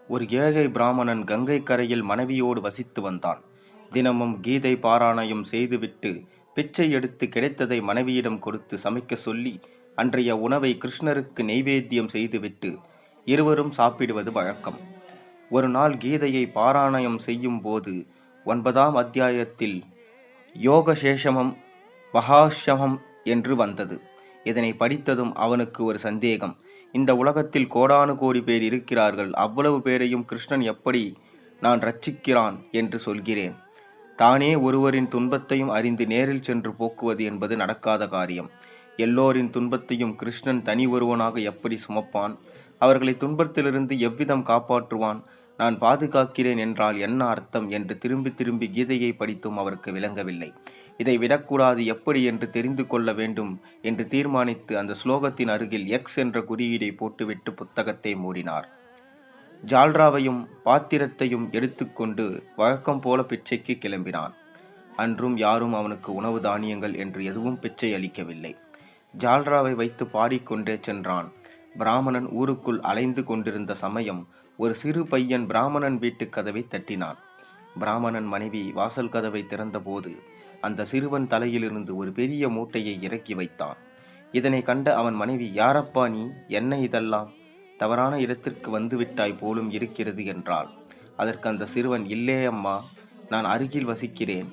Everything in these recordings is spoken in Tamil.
ஒரு ஏழை பிராமணன் கங்கை கரையில் மனைவியோடு வசித்து வந்தான். தினமும் கீதை பாராயணம் செய்துவிட்டு பிச்சை எடுத்து கிடைத்ததை மனைவியிடம் கொடுத்து சமைக்க சொல்லி அன்றைய உணவை கிருஷ்ணருக்கு நெய்வேத்தியம் செய்துவிட்டு இருவரும் சாப்பிடுவது வழக்கம். ஒரு நாள் கீதையை பாராயணம் செய்யும் போது 9ஆம் அத்தியாயத்தில் யோகசேஷமம் வகாஷமம் என்று வந்தது. இதனை படித்ததும் அவனுக்கு ஒரு சந்தேகம். இந்த உலகத்தில் கோடானு கோடி பேர் இருக்கிறார்கள். அவ்வளவு பேரையும் கிருஷ்ணன் எப்படி நான் ரட்சிக்கிறான் என்று சொல்கிறேன்? தானே ஒருவரின் துன்பத்தையும் அறிந்து நேரில் சென்று போக்குவது என்பது நடக்காத காரியம். எல்லோரின் துன்பத்தையும் கிருஷ்ணன் தனி ஒருவனாக எப்படி சுமப்பான்? அவர்களை துன்பத்திலிருந்து எவ்விதம் காப்பாற்றுவான்? நான் பாதுகாக்கிறேன் என்றால் என்ன அர்த்தம் என்று திரும்பி திரும்பி கீதையை படித்தும் அவருக்கு விளங்கவில்லை. இதை விடக்கூடாது, எப்படி என்று தெரிந்து கொள்ள வேண்டும் என்று தீர்மானித்து அந்த ஸ்லோகத்தின் அருகில் எக்ஸ் என்ற குறியீடை போட்டுவிட்டு புத்தகத்தை மூடினார். ஜால்ராவையும் பாத்திரத்தையும் எடுத்துக்கொண்டு வழக்கம் போல பிச்சைக்கு கிளம்பினான். அன்றும் யாரும் அவனுக்கு உணவு தானியங்கள் என்று எதுவும் பிச்சை அளிக்கவில்லை. ஜால்ராவை வைத்து பாடிக்கொண்டே சென்றான். பிராமணன் ஊருக்குள் அலைந்து கொண்டிருந்த சமயம் ஒரு சிறு பையன் பிராமணன் வீட்டு கதவை தட்டினான். பிராமணன் மனைவி வாசல் கதவை திறந்தபோது அந்த சிறுவன் தலையிலிருந்து ஒரு பெரிய மூட்டையை இறக்கி வைத்தான். இதனை கண்ட அவன் மனைவி, யாரப்பா நீ, என்ன இதெல்லாம்? தவறான இடத்திற்கு வந்துவிட்டாய் போலும் இருக்கிறது என்றாள். அதற்கு அந்த சிறுவன், இல்லே அம்மா, நான் அருகில் வசிக்கிறேன்.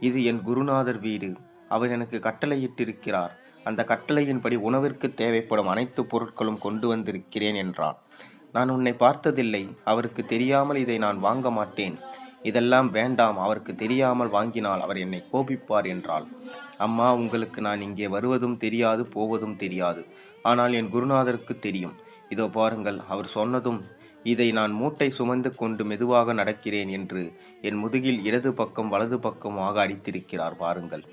இது என் குருநாதர் வீடு. அவர் எனக்கு கட்டளையிட்டிருக்கிறார். அந்த கட்டளையின்படி உணவிற்கு தேவைப்படும் அனைத்து பொருட்களும் கொண்டு வந்திருக்கிறேன் என்றான். நான் உன்னை பார்த்ததில்லை. அவருக்கு தெரியாமல் இதை நான் வாங்க மாட்டேன். இதெல்லாம் வேண்டாம். அவருக்கு தெரியாமல் வாங்கினால் அவர் என்னை கோபிப்பார் என்றாள். அம்மா, உங்களுக்கு நான் இங்கே வருவதும் தெரியாது, போவதும் தெரியாது. ஆனால் என் குருநாதருக்கு தெரியும். இதோ பாருங்கள், அவர் சொன்னதும் இதை நான் மூட்டை சுமந்து கொண்டு மெதுவாக நடக்கிறேன் என்று என் முதுகில் இடது பக்கம் வலது பக்கமாக அடித்திருக்கிறார் பாருங்கள்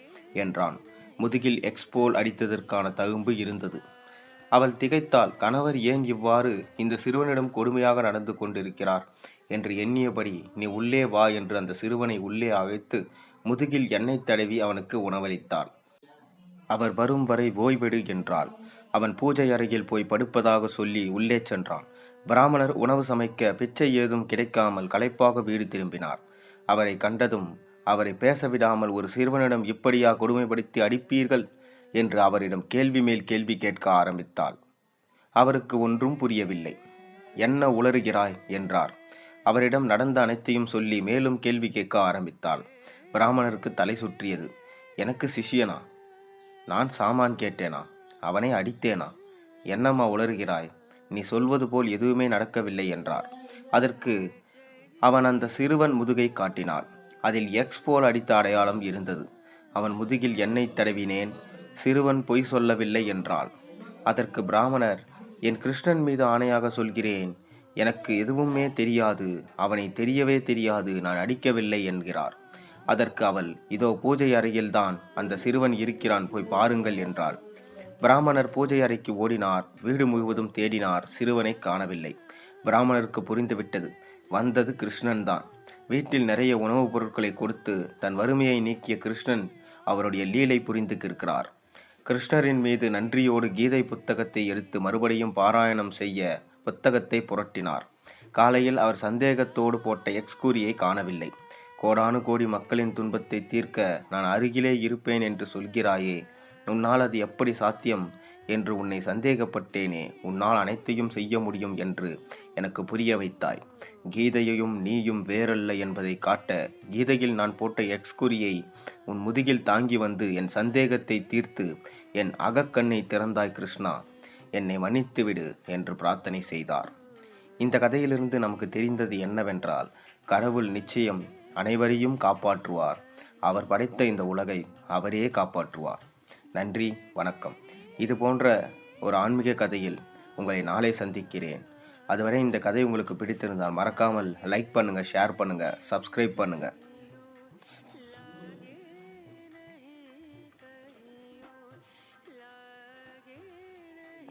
என்றான். முதுகில் எக்ஸ்போல் அடித்ததற்கான தழும்பு இருந்தது. அவள் திகைத்தாள். கணவர் ஏன் இவ்வாறு இந்த சிறுவனிடம் கொடுமையாக நடந்து கொண்டிருக்கிறார் என்று எண்ணியபடி, நீ உள்ளே வா என்று அந்த சிறுவனை உள்ளே அழைத்து முதுகில் எண்ணெய் தடவி அவனுக்கு உணவளித்தாள். அவர் வரும் வரை ஓய்வெடு என்றாள். அவன் பூஜை அறையில் போய் படுப்பதாக சொல்லி உள்ளே சென்றான். பிராமணர் உணவு சமைக்க பிச்சை ஏதும் கிடைக்காமல் களைப்பாக வீடு திரும்பினார். அவரை கண்டதும் அவரை பேசவிடாமல், ஒரு சிறுவனிடம் இப்படியா கொடுமைப்படுத்தி அடிப்பீர்கள் என்று அவரிடம் கேள்வி மேல் கேள்வி கேட்க ஆரம்பித்தாள். அவருக்கு ஒன்றும் புரியவில்லை. என்ன உளறுகிறாய் என்றார். அவரிடம் நடந்த அனைத்தையும் சொல்லி மேலும் கேள்வி கேட்க ஆரம்பித்தாள். பிராமணருக்கு தலை சுற்றியது. எனக்கு சிஷியனா? நான் சாமான் கேட்டேனா? அவனை அடித்தேனா? என்னம்மா உளறுகிறாய்? நீ சொல்வது போல் எதுவுமே நடக்கவில்லை என்றார். அதற்கு அவன் அந்த சிறுவன் முதுகை காட்டினான். அதில் எக்ஸ் போல் அடித்த அடையாளம் இருந்தது. அவன் முதுகில் எண்ணெய் தடவினேன். சிறுவன் பொய் சொல்லவில்லை என்றாள். அதற்கு பிராமணர், என் கிருஷ்ணன் மீது ஆணையாக சொல்கிறேன், எனக்கு எதுவுமே தெரியாது, அவனை தெரியவே தெரியாது, நான் அடிக்கவில்லை என்கிறார். அதற்கு அவள், இதோ பூஜை அறையில்தான் அந்த சிறுவன் இருக்கிறான், போய் பாருங்கள் என்றாள். பிராமணர் பூஜை அறைக்கு ஓடினார். வீடு முழுவதும் தேடினார். சிறுவனை காணவில்லை. பிராமணருக்கு புரிந்துவிட்டது, வந்தது கிருஷ்ணன் தான். வீட்டில் நிறைய உணவுப் பொருட்களை கொடுத்து தன் வறுமையை நீக்கிய கிருஷ்ணன் அவருடைய லீலை புரிந்துக்கிருக்கிறார். கிருஷ்ணரின் மீது நன்றியோடு கீதை புத்தகத்தை எடுத்து மறுபடியும் பாராயணம் செய்ய புத்தகத்தை புரட்டினார். காலையில் அவர் சந்தேகத்தோடு போட்ட எக்ஸ் குறியை காணவில்லை. கோடானு கோடி மக்களின் துன்பத்தை தீர்க்க நான் அருகிலே இருப்பேன் என்று சொல்கிறாயே, உன்னால் அது எப்படி சாத்தியம் என்று உன்னை சந்தேகப்பட்டேனே. உன்னால் அனைத்தையும் செய்ய முடியும் என்று எனக்கு புரிய வைத்தாய். கீதையையும் நீயும் வேறல்ல என்பதை காட்ட கீதையில் நான் போட்ட எக்ஸ் குறியை உன் முதுகில் தாங்கி வந்து என் சந்தேகத்தை தீர்த்து என் அகக்கண்ணை திறந்தாய் கிருஷ்ணா, என்னை மன்னித்துவிடு என்று பிரார்த்தனை செய்தார். இந்த கதையிலிருந்து நமக்கு தெரிந்தது என்னவென்றால், கடவுள் நிச்சயம் அனைவரையும் காப்பாற்றுவார். அவர் படைத்த இந்த உலகை அவரே காப்பாற்றுவார். நன்றி, வணக்கம். இது போன்ற ஒரு ஆன்மீக கதையில் உங்களை நாளை சந்திக்கிறேன். அதுவரை இந்த கதை உங்களுக்கு பிடித்திருந்தால் மறக்காமல் லைக் பண்ணுங்கள், ஷேர் பண்ணுங்கள், சப்ஸ்கிரைப் பண்ணுங்கள்.